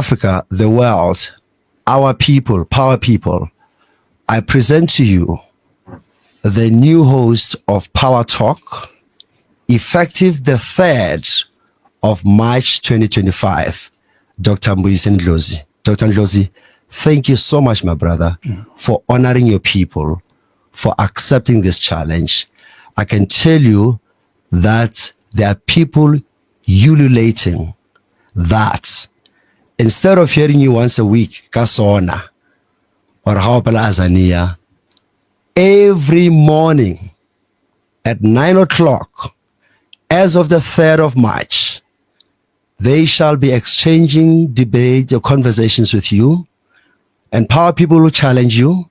Africa, the world, our people, power people, I present to you the new host of Power Talk, effective the 3rd of March 2025, Dr. Ndlozi. Dr. Ndlozi, thank you so much, my brother, for honoring your people, for accepting this challenge. I can tell you that there are people ululating that instead of hearing you once a week, Kasona or Haopala Azania, every morning at 9 o'clock, as of the 3rd of March, they shall be exchanging debate or conversations with you, and power people will challenge you,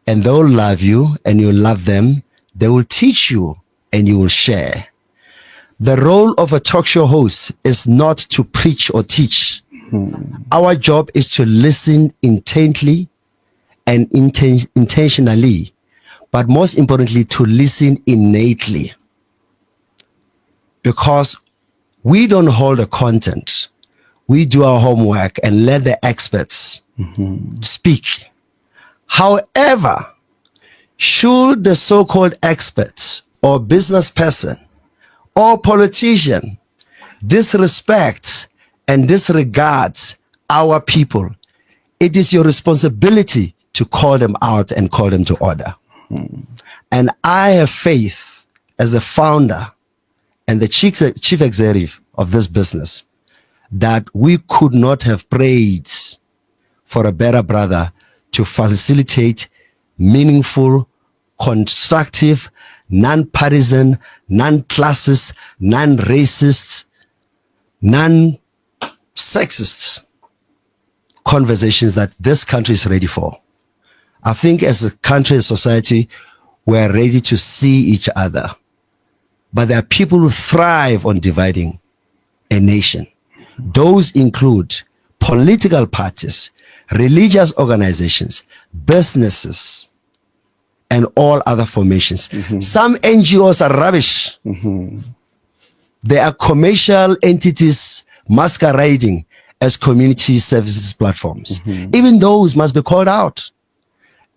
and they'll love you, and you'll love them. They will teach you, and you will share. The role of a talk show host is not to preach or teach. Our job is to listen intently and intentionally, but most importantly, to listen innately. Because we don't hold the content. We do our homework and let the experts speak. However, should the so-called expert or business person or politician disrespect and disregard our people, it is your responsibility to call them out and call them to order. And I have faith as the founder and the chief executive of this business that we could not have prayed for a better brother to facilitate meaningful, constructive, non-partisan, non-classist, non-racist, non-sexist conversations that this country is ready for. I think as a country, as society, we're ready to see each other. But there are people who thrive on dividing a nation. Those include political parties, religious organizations, businesses, and all other formations. Some NGOs are rubbish. They are commercial entities masquerading as community services platforms. Even those must be called out.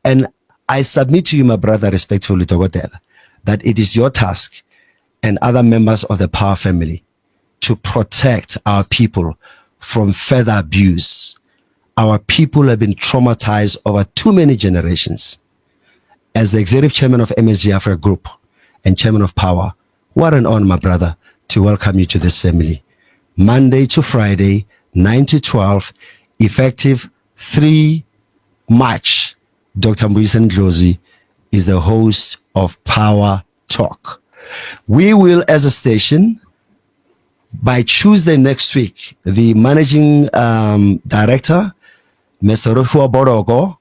And I submit to you, my brother, respectfully, Togotela, that it is your task and other members of the Power family to protect our people from further abuse. Our people have been traumatized over too many generations. As the executive chairman of MSG Africa Group and chairman of Power, what an honor, my brother, to welcome you to this family. Monday to Friday, 9 to 12, effective 3 March, Dr. Ndlozi is the host of Power Talk. We will, as a station, by Tuesday next week, the managing director, Mr. Rufua Borogo,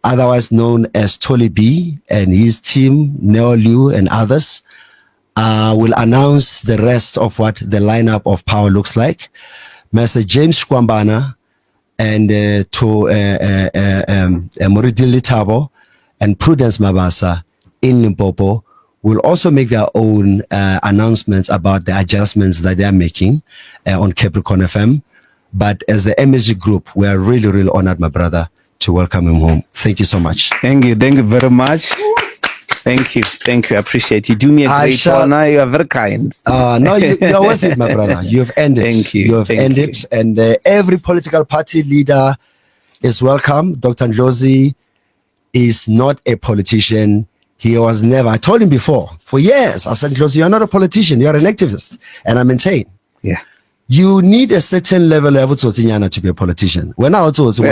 otherwise known as Tolly B, and his team, Neo Liu and others, will announce the rest of what the lineup of Power looks like. Mr. James Kwambana and Muridili Tabo and Prudence Mabasa in Limpopo will also make their own announcements about the adjustments that they are making on Capricorn FM. But as the MSG group, we are really, really honored, my brother, to welcome him home. Thank you so much. Thank you very much. Thank you. I appreciate you. Do me a great honor. You are very kind. No, you are worth it, my brother. You have ended. Thank you. You have ended. And every political party leader is welcome. Dr. Ndlozi is not a politician. He was never. I told him before, for years, I said, Ndlozi, you're not a politician. You're an activist. And I maintain. Yeah. You need a certain level of to be a politician. When I also I reject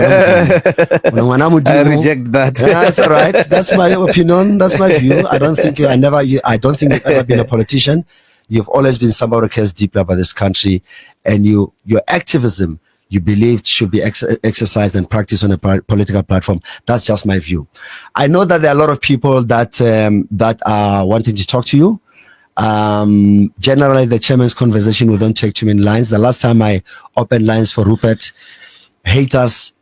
that. That's all right. That's my opinion. That's my view. I don't think I don't think you've ever been a politician. You've always been somebody who cares deeply about this country, and your activism, you believe, should be exercised and practiced on a political platform. That's just my view. I know that there are a lot of people that are wanting to talk to you. Generally, the chairman's conversation will don't take too many lines. The last time I opened lines for Rupert, haters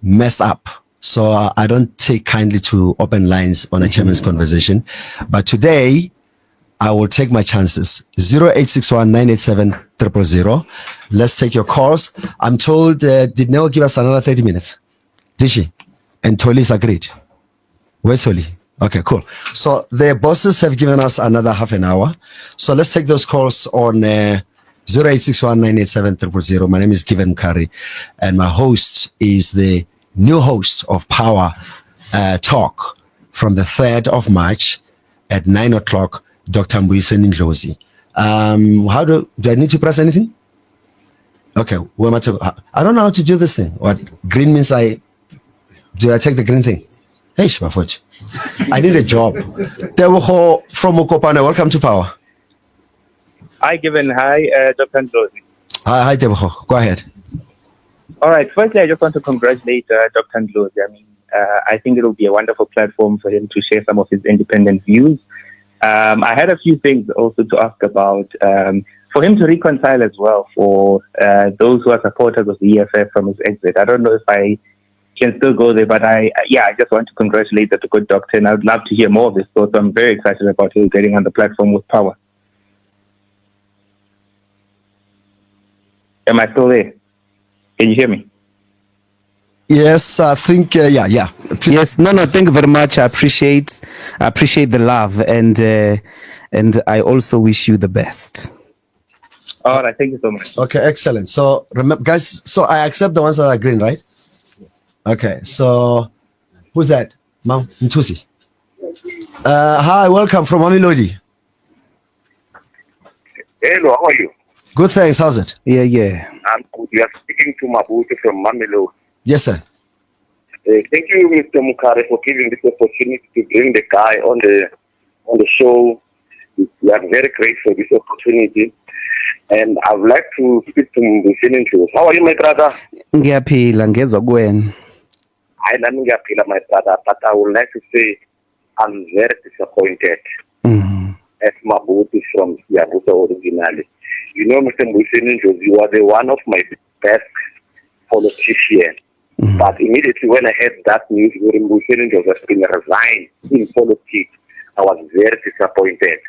messed up. So I don't take kindly to open lines on a chairman's conversation. But today, I will take my chances. 0861 987 000. Let's take your calls. I'm told, did Neo give us another 30 minutes? Did she? And Toli's agreed. Where's Toli? Okay, cool. So the bosses have given us another half an hour. So let's take those calls on 0861 987 000. My name is Given Curry, and my host is the new host of Power Talk from the 3rd of March at 9 o'clock, Dr. Ndlozi. How do I need to press anything? Okay, where am I to? I don't know how to do this thing. What green means? Do I take the green thing? Hey, Shmafoch. I need a job. Tebogo from Mokopane. Welcome to Power. Hi, Given. Hi, Dr. Ndlozi. Hi, Tebogo. Go ahead. All right. Firstly, I just want to congratulate Dr. Ndlozi. I mean, I think it will be a wonderful platform for him to share some of his independent views. I had a few things also to ask about for him to reconcile as well for those who are supporters of the EFF from his exit. I don't know if I can still go there, but I just want to congratulate the good doctor, and I would love to hear more of his thoughts. I'm very excited about him getting on the platform with Power. Am I still there? Can you hear me? Yes, I think, yeah. Please. Yes, no, thank you very much. I appreciate the love, and I also wish you the best. All right, thank you so much. Okay, excellent. So, remember, guys, so I accept the ones that are green, right? Yes. Okay, so who's that? Mom Ntusi. Hi, welcome from Mamelodi. Hello, how are you? Good, thanks. How's it? Yeah. I'm good. You are speaking to Mabuti from Mamelodi. Yes, sir. Thank you, Mr. Mukare, for giving this opportunity to bring the guy on the show. We are very grateful for this opportunity. And I would like to speak to Ndlozi. How are you, my brother? Ngiyaphila, ngezwa kuwena. I am ngiyaphila, my brother, but I would like to say I'm very disappointed. As Mabuti from Siyabusa originally. You know, Mr. Ndlozi, you are the one of my best politicians. But immediately when I heard that news, Ndlozi has been resigned in politics, I was very disappointed.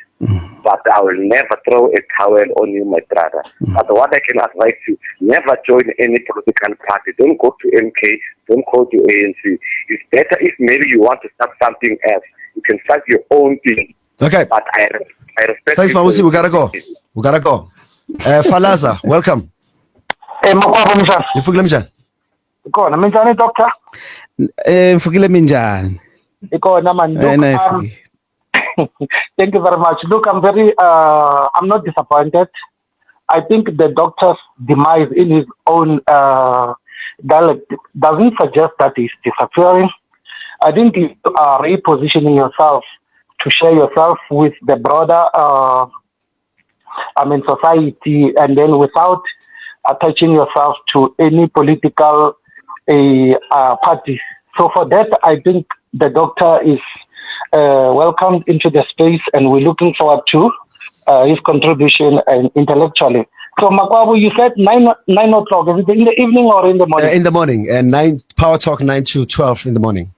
But I will never throw a towel on you, my brother. But what I can advise you, never join any political party. Don't go to MK, don't go to ANC. It's better if maybe you want to start something else. You can start your own thing. Okay. But I respect. Thanks, Mamusi. We gotta go. Falaza, welcome. Ifugile minjani? Ikona minjani doctor? Ifugile minjani? Ikona man. Thank you very much. Look, I'm not disappointed. I think the doctor's demise in his own dialect doesn't suggest that he's disappearing. I think you are repositioning yourself to share yourself with the broader society, and then without attaching yourself to any political party. So for that, I think the doctor is welcomed into the space, and we're looking forward to his contribution and intellectually. So Makwabu, you said 9 o'clock. Is it in the evening or in the morning? In the morning, and Power Talk 9 to 12 in the morning.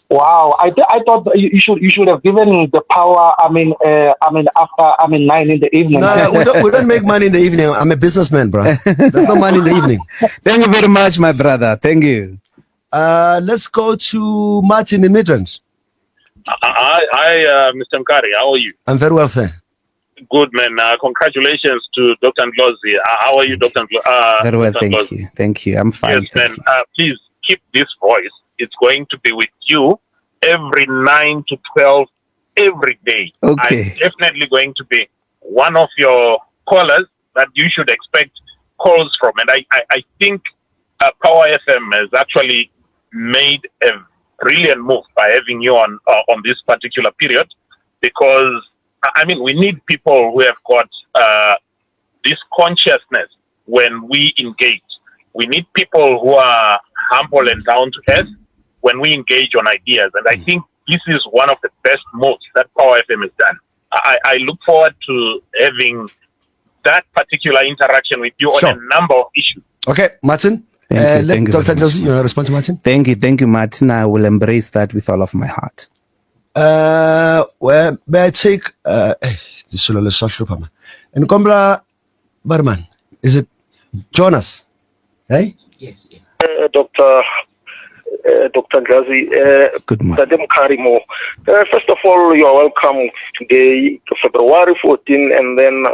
Wow, I thought you should have given the power. After 9 in the evening. No, we don't make money in the evening. I'm a businessman, bro. There's no money in the evening. Thank you very much, my brother. Thank you. Let's go to Martin in Midrand. Hi, Mr. Mkari. How are you? I'm very well, sir. Good, man. Congratulations to Dr. Ndlozi. How are you, Dr. Ndlozi? Very well, thank you. I'm fine. Yes, man. Please keep this voice. It's going to be with you every 9 to 12 every day. Okay. I'm definitely going to be one of your callers that you should expect calls from. And I think Power FM has actually made a brilliant move by having you on this particular period, because we need people who have got this consciousness when we engage. We need people who are humble and down to earth when we engage on ideas. And I think this is one of the best moves that Power FM has done. I look forward to having that particular interaction with you on a number of issues. Okay, Martin. Thank you, Dr. Ndlozi, you want to respond to Martin? Thank you, Martin. I will embrace that with all of my heart. Well, may I take this and Kombla Barman? Is it Jonas? Hey? Yes, yes. Dr. Ndlozi, Good morning. Tadem Karimo. First of all, you are welcome today, February 14, and then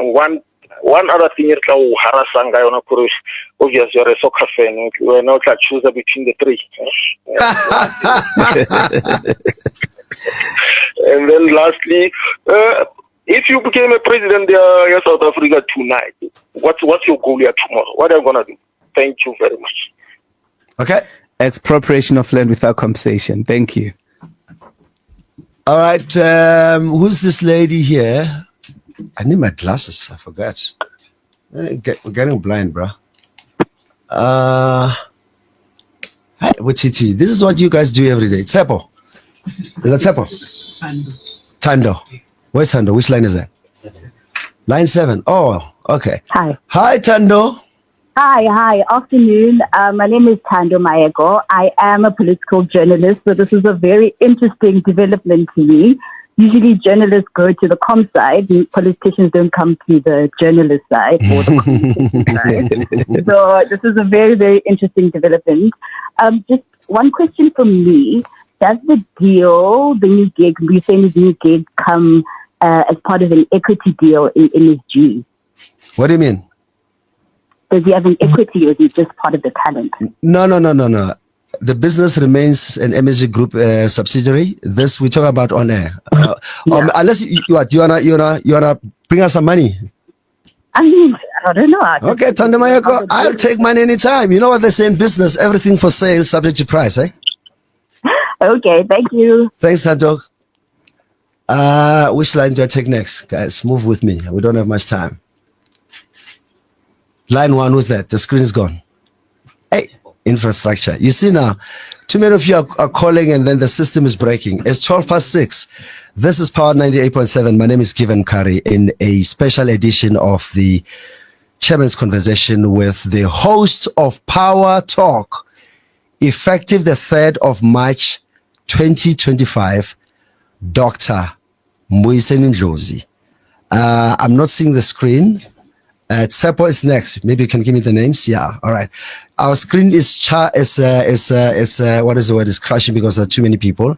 one other thing is Harasanga, obviously you're a soccer fan. You are not a chooser between the three. And then lastly, if you became a president of South Africa tonight, what's your goal here tomorrow? What are you going to do? Thank you very much. Okay. Expropriation of land without compensation. Thank you. All right. Who's this lady here? I need my glasses. I forgot. We're getting blind, bro. Hi, what's it? This is what you guys do every day. Tsepo. Is that Tsepo? Tando. Where's Tando? Which line is that? Line 7. Oh, okay. Hi. Hi, Tando. Hi. Afternoon. My name is Tando Mayego. I am a political journalist, so this is a very interesting development to me. Usually journalists go to the com side, politicians don't come to the journalist side or the communication side. So this is a very, very interesting development. Just one question from me. Does the deal, the new gig, we're saying the new gig, come as part of an equity deal in MSG? What do you mean? Does he have an equity or is he just part of the talent? No. The business remains an MSG Group subsidiary. This we talk about on air. Unless you wanna bring us some money. I mean, I don't know. Okay, Tando Mayeko, I'll take money anytime. You know what they say in business, everything for sale, subject to price, eh? Okay, thank you. Thanks, Tando. Which line do I take next? Guys, move with me. We don't have much time. Line 1, who's that? The screen is gone. Hey, infrastructure. You see now, too many of you are calling and then the system is breaking. It's 6:12. This is Power 98.7. My name is Given Curry in a special edition of the Chairman's Conversation with the host of Power Talk, effective the 3rd of March, 2025, Dr. Ndlozi. I'm not seeing the screen. Tsepo is next. Maybe you can give me the names. Yeah. All right. Our screen is what is the word? Is crashing because there are too many people.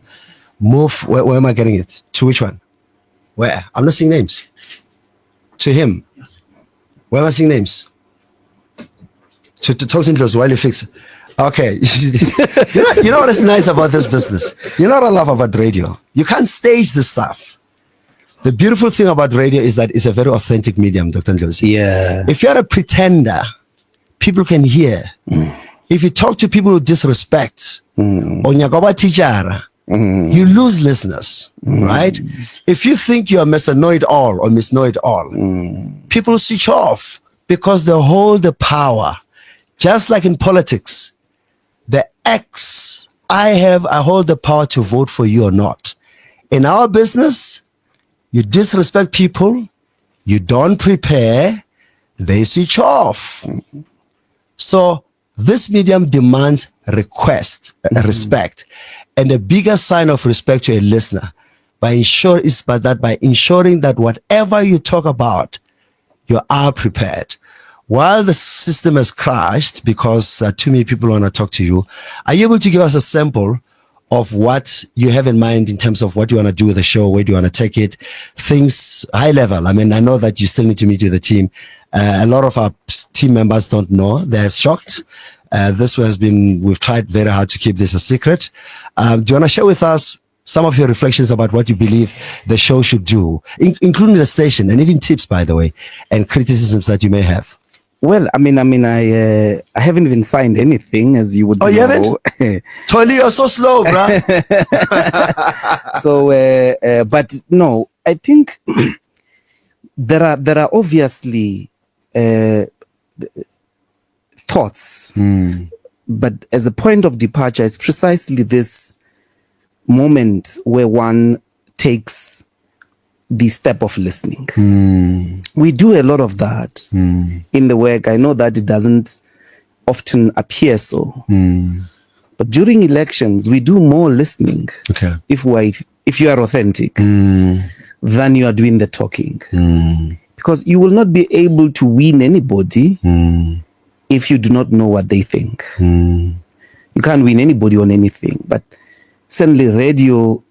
Move. Where am I getting it? To which one? Where? I'm not seeing names. To him. Where am I seeing names? To talk to Ndlozi while you fix it. Okay. you know what is nice about this business? You know what I love about radio? You can't stage this stuff. The beautiful thing about radio is that it's a very authentic medium, Dr. Ndlozi. Yeah. If you're a pretender, people can hear. If you talk to people with disrespect, you lose listeners, right? If you think you're Mr. Know-it-all or Miss Know-it-all, people switch off because they hold the power. Just like in politics, I hold the power to vote for you or not. In our business, you disrespect people, you don't prepare, they switch off. So this medium demands respect, and a bigger sign of respect to a listener by ensuring that whatever you talk about, you are prepared. While the system has crashed because too many people want to talk to you, are you able to give us a sample of what you have in mind in terms of what you want to do with the show, where do you want to take it, things high level? I mean, I know that you still need to meet with the team. A lot of our team members don't know. They're shocked. We've tried very hard to keep this a secret. Do you want to share with us some of your reflections about what you believe the show should do, including the station, and even tips, by the way, and criticisms that you may have? Well, I haven't even signed anything, as you would know. You haven't? Tony, you're so slow, bro. So, but no, I think there are obviously thoughts, but as a point of departure, it's precisely this moment where one takes the step of listening. We do a lot of that in the work. I know that it doesn't often appear so. But during elections, we do more listening. Okay. If you are authentic, than you are doing the talking. Because you will not be able to win anybody if you do not know what they think. You can't win anybody on anything. But certainly radio,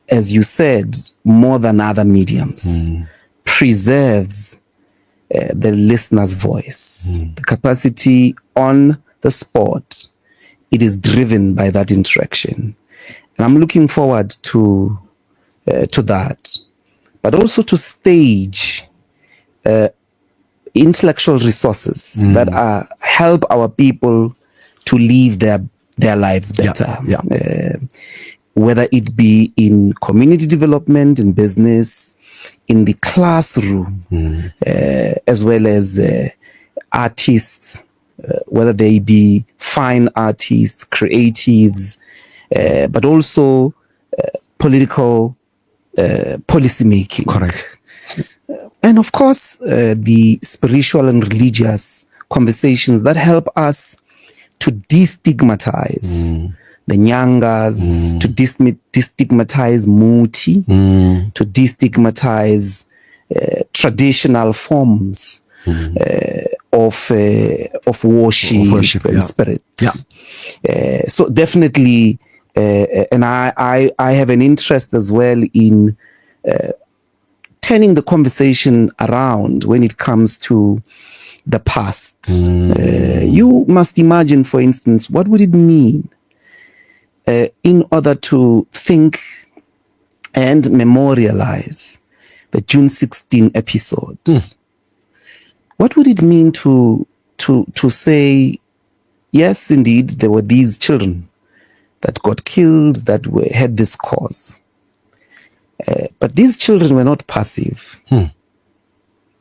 as you said, more than other mediums, preserves the listener's voice. The capacity on the spot, it is driven by that interaction. And I'm looking forward to that, but also to stage intellectual resources that help our people to live their lives better. Whether it be in community development, in business, in the classroom, as well as artists, whether they be fine artists, creatives, but also political policy making. Correct. And of course, the spiritual and religious conversations that help us to destigmatize the Nyangas, to destigmatize Muti, to destigmatize traditional forms of worship and spirit. So definitely, and I have an interest as well in turning the conversation around when it comes to the past. You must imagine, for instance, what would it mean in order to think and memorialize the June 16 episode? What would it mean to say, yes, indeed, there were these children that got killed, that had this cause. But these children were not passive.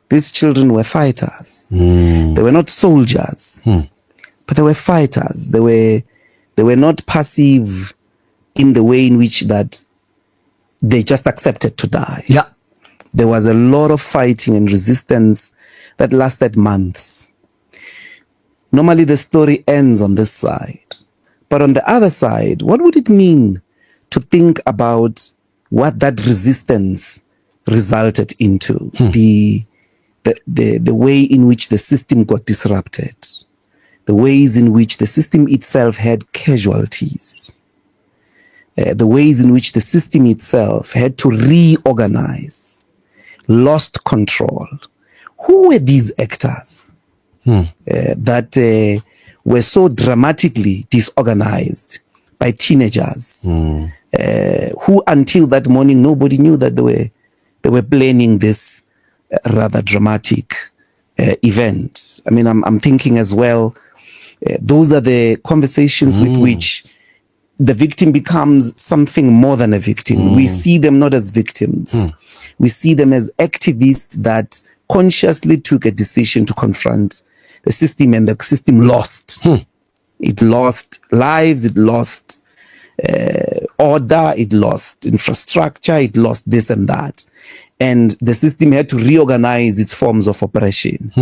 These children were fighters. They were not soldiers, but they were fighters. They were not passive in the way in which that they just accepted to die. There was a lot of fighting and resistance that lasted months. Normally the story ends on this side. But on the other side, what would it mean to think about what that resistance resulted into? The way in which the system got disrupted, the ways in which the system itself had casualties, the ways in which the system itself had to reorganize, lost control. Who were these actors that were so dramatically disorganized by teenagers who until that morning nobody knew that they were planning this rather dramatic event? I mean, I'm thinking as well, those are the conversations with which the victim becomes something more than a victim. We see them not as victims. We see them as activists that consciously took a decision to confront the system, and the system lost. It lost lives, it lost order, it lost infrastructure, it lost this and that. And the system had to reorganize its forms of operation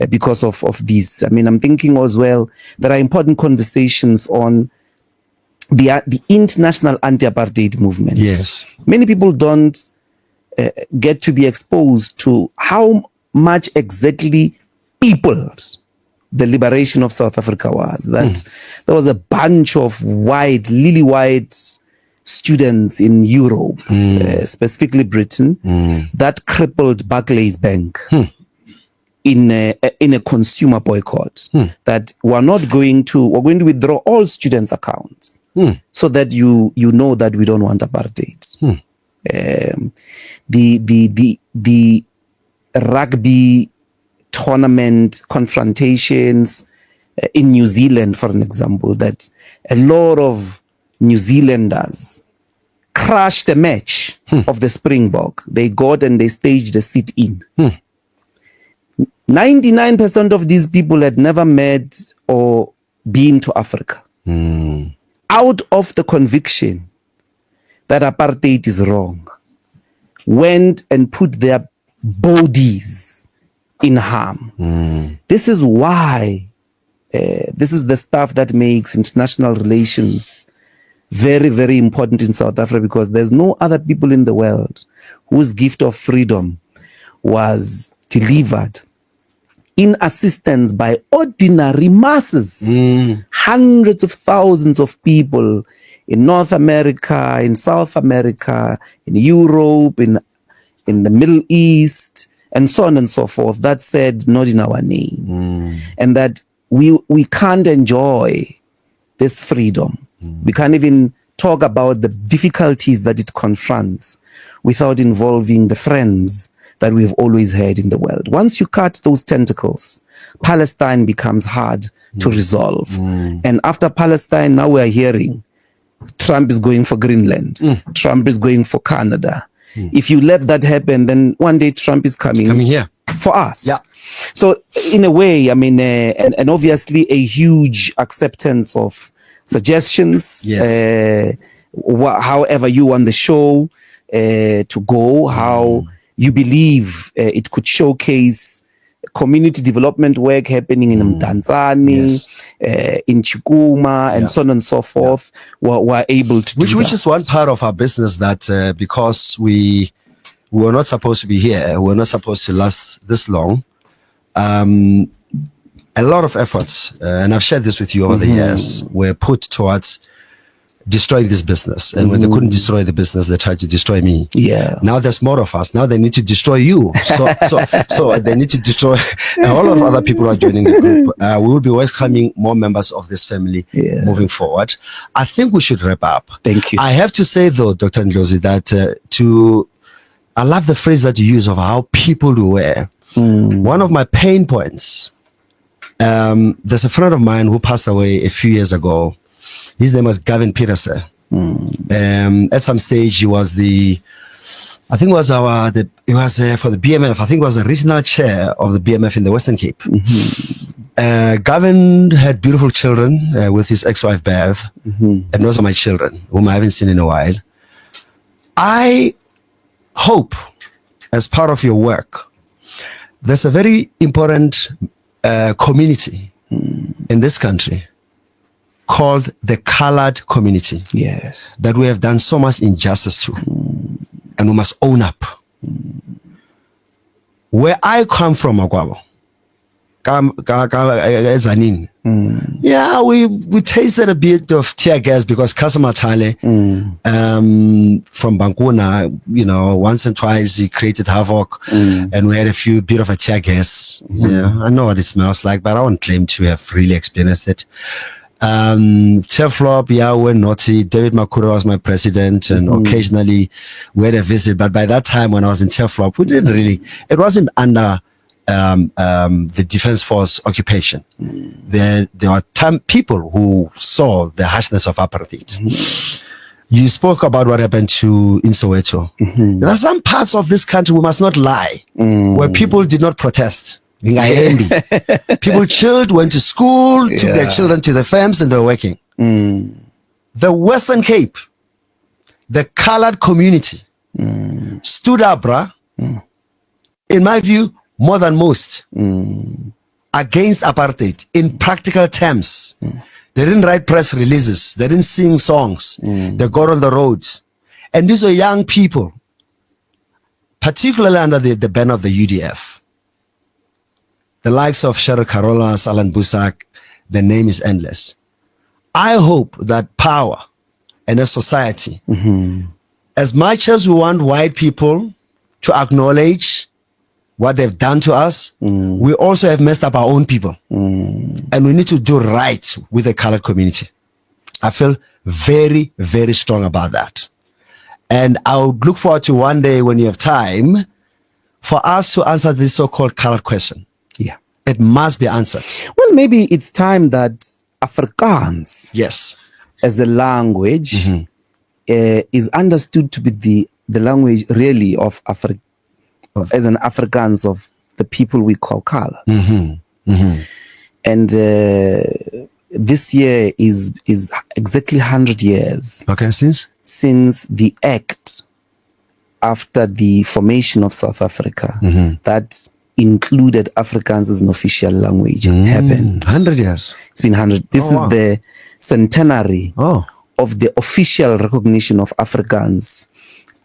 because of this. I mean, I'm thinking as well, there are important conversations on the international anti-apartheid movement. Yes. Many people don't get to be exposed to how much exactly peopled the liberation of South Africa was. That there was a bunch of lily-white students in Europe, specifically Britain, that crippled Barclays Bank in a consumer boycott. That we're going to withdraw all students' accounts so that you know that we don't want apartheid. The rugby tournament confrontations in New Zealand, for an example, that a lot of New Zealanders crashed the match of the Springbok. They got and they staged a sit-in. 99% of these people had never met or been to Africa. Out of the conviction that apartheid is wrong, went and put their bodies in harm. This is why This is the stuff that makes international relations very, very important in South Africa, because there's no other people in the world whose gift of freedom was delivered in assistance by ordinary masses, hundreds of thousands of people in North America, in South America, in Europe, in the Middle East, and so on and so forth, that said, not in our name. And that we can't enjoy this freedom. We can't even talk about the difficulties that it confronts without involving the friends that we've always had in the world. Once you cut those tentacles, Palestine becomes hard to resolve. And after Palestine, now we are hearing Trump is going for Greenland. Trump is going for Canada. If you let that happen, then one day Trump is coming here for us. Yeah. So in a way, I mean, and obviously a huge acceptance of suggestions, however you want the show to go, how you believe it could showcase community development work happening in Mdantsane, in Chikuma, and so on and so forth, were able to do which is one part of our business that because we were not supposed to be here, we're not supposed to last this long. A lot of efforts, and I've shared this with you over the years, were put towards destroying this business. And when they couldn't destroy the business, they tried to destroy me. Now there's more of us. Now they need to destroy you. So they need to destroy a whole lot of other people are joining the group. We will be welcoming more members of this family moving forward. I think we should wrap up. Thank you. I have to say though, Dr. Ndlozi, that I love the phrase that you use of how people do wear. One of my pain points, there's a friend of mine who passed away a few years ago. His name was Gavin Peterson. At some stage, he was I think it was for the BMF. I think it was the regional chair of the BMF in the Western Cape. Gavin had beautiful children with his ex-wife Bev, and those are my children, whom I haven't seen in a while. I hope, as part of your work, there's a very important community in this country called the colored community. Yes. That we have done so much injustice to. And we must own up. Where I come from, Agwabo, Zanin. Yeah, we tasted a bit of tear gas because Kasama Tale from Bankuna, once and twice he created havoc, and we had a bit of a tear gas. Yeah, I know what it smells like, but I won't claim to have really experienced it. Flop, we're naughty. David Makura was my president, and occasionally we had a visit. But by that time, when I was in Flop, we didn't really. It wasn't under the Defense Force occupation. There were people who saw the harshness of apartheid. You spoke about what happened in Soweto. There are some parts of this country, we must not lie, where people did not protest. People chilled, went to school, took their children to the farms, and they were working. The Western Cape, the colored community, stood up, in my view, more than most, against apartheid in practical terms. They didn't write press releases. They didn't sing songs. They got on the roads. And these were young people, particularly under the banner of the UDF. The likes of Cheryl Carola, Salan Busak, the name is endless. I hope that power and a society, as much as we want white people to acknowledge what they've done to us, we also have messed up our own people. And we need to do right with the colored community. I feel very, very strong about that. And I would look forward to one day when you have time for us to answer this so-called colored question. Yeah. It must be answered. Well, maybe it's time that Afrikaans, as a language, is understood to be the language really of as an Afrikaans of the people we call colors. And this year is exactly 100 years. Okay, since the act after the formation of South Africa that included Afrikaans as an official language happened. 100 years. It's been 100. This is the centenary of the official recognition of Afrikaans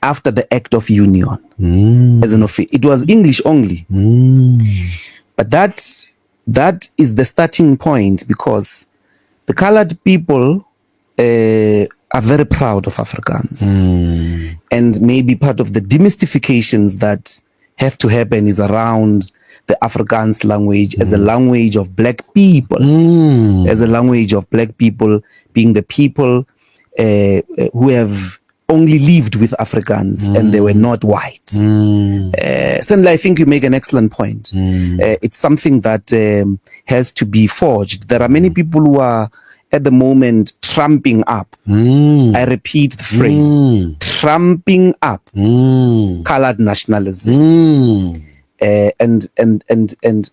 after the Act of Union. As an it was English only. But that is the starting point, because the colored people are very proud of Afrikaans. And maybe part of the demystifications that have to happen is around the Afrikaans language as a language of black people, as a language of black people being the people who have only lived with Afrikaans and they were not white. Sandla, I think you make an excellent point. It's something that has to be forged. There are many people who are at the moment tramping up. I repeat the phrase, tramping up colored nationalism. And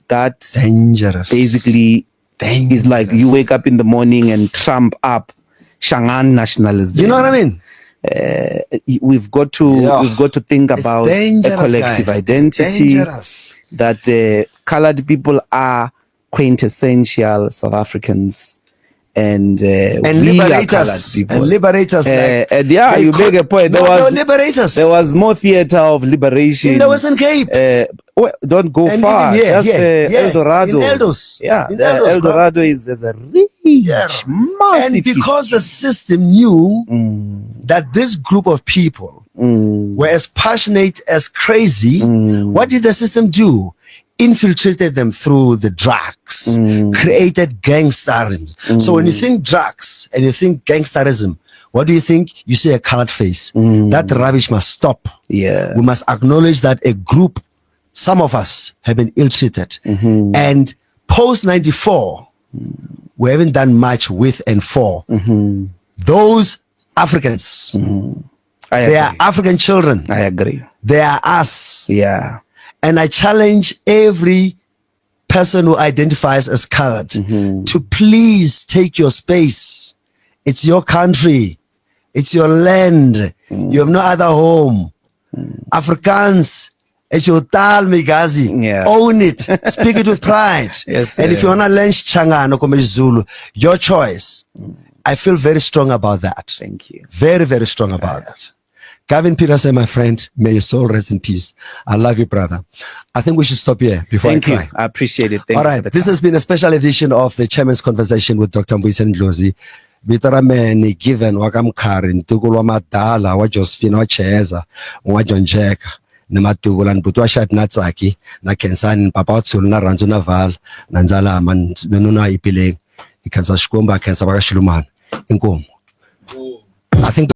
that dangerous. Basically is like you wake up in the morning and tramp up Shangaan nationalism. You know what I mean? We've got to think about a collective identity, that colored people are quintessential South Africans, and liberators, and liberators. You make a point. There was more theater of liberation in the Western Cape. Don't go far. El Dorado. In Eldos. El Dorado is a rich, massive. And because the system knew that this group of people were as passionate as crazy, what did the system do? Infiltrated them through the drugs, created gangsterism. So when you think drugs and you think gangsterism, what do you think? You see a colored face. That rubbish must stop. We must acknowledge that a group, some of us, have been ill-treated. And post-94, we haven't done much with and for those Africans. They are African children. I agree. They are us. Yeah. And I challenge every person who identifies as colored to please take your space. It's your country. It's your land. You have no other home. Afrikaans, it's your tal Migazi. Own it. Speak it with pride. And if you want to learn Changano or Zulu, your choice. I feel very strong about that. Thank you. Very, very strong about that. Gavin Peterson, my friend, may your soul rest in peace. I love you, brother. I think we should stop here before Thank I cry. you. I appreciate it. Thank All you. right. This has been a special edition of the Chairman's Conversation with Dr. Ndlozi. Bitarameni given wakam Karin, Tugulwa Madala, wa Josephine, wa Cheza, wa John Jack, Namatubulan, Butwa Shat Natsaki, na Kensan, Papa Tsulna, Ranzuna Val, Nanzala, Man, Nununa Ipile, Ikansa Shkumba, Kansabaka Shuluman, Inkum. I think